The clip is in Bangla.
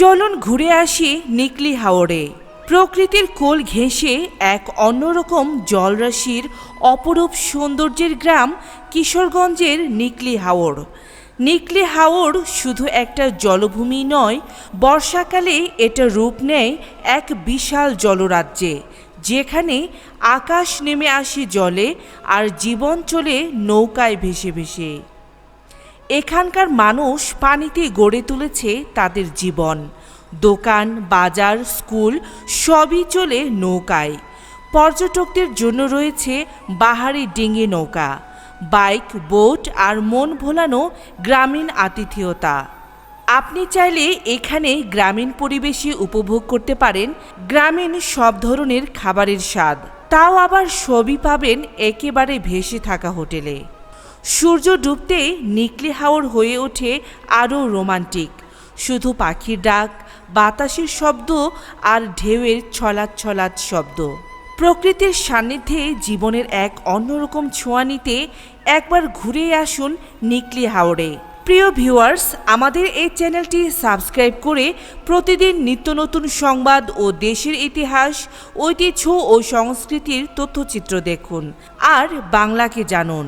চলুন ঘুরে আসি নিকলি হাওরে। প্রকৃতির কোল ঘেঁষে এক অন্যরকম জলরাশির অপরূপ সৌন্দর্যের গ্রাম কিশোরগঞ্জের নিকলি হাওর। নিকলি হাওর শুধু একটা জলভূমি নয়, বর্ষাকালে এটা রূপ নেয় এক বিশাল জলরাজ্যে, যেখানে আকাশ নেমে আসে জলে আর জীবন চলে নৌকায় ভেসে ভেসে। এখানকার মানুষ পানিতে গড়ে তুলেছে তাদের জীবন। দোকান, বাজার, স্কুল সবই চলে নৌকায়। পর্যটকদের জন্য রয়েছে বাহারি ডিঙি নৌকা, বাইক, বোট আর মন ভোলানো গ্রামীণ আতিথেয়তা। আপনি চাইলে এখানে গ্রামীণ পরিবেশে উপভোগ করতে পারেন গ্রামীণ সব ধরনের খাবারের স্বাদ, তাও আবার সবই পাবেন একেবারে ভেসে থাকা হোটেলে। সূর্য ডুবতে নিকলি হাওর হয়ে ওঠে আরও রোমান্টিক। শুধু পাখির ডাক, বাতাসের শব্দ আর ঢেউয়ের ছলাৎ ছলাৎ শব্দ। প্রকৃতির সান্নিধ্যে জীবনের এক অন্যরকম ছোঁয়া নিতে একবার ঘুরে আসুন নিকলি হাওরে। প্রিয় ভিউয়ার্স, আমাদের এই চ্যানেলটি সাবস্ক্রাইব করে প্রতিদিন নিত্য নতুন সংবাদ ও দেশের ইতিহাস, ঐতিহ্য ও সংস্কৃতির তথ্যচিত্র দেখুন আর বাংলাকে জানুন।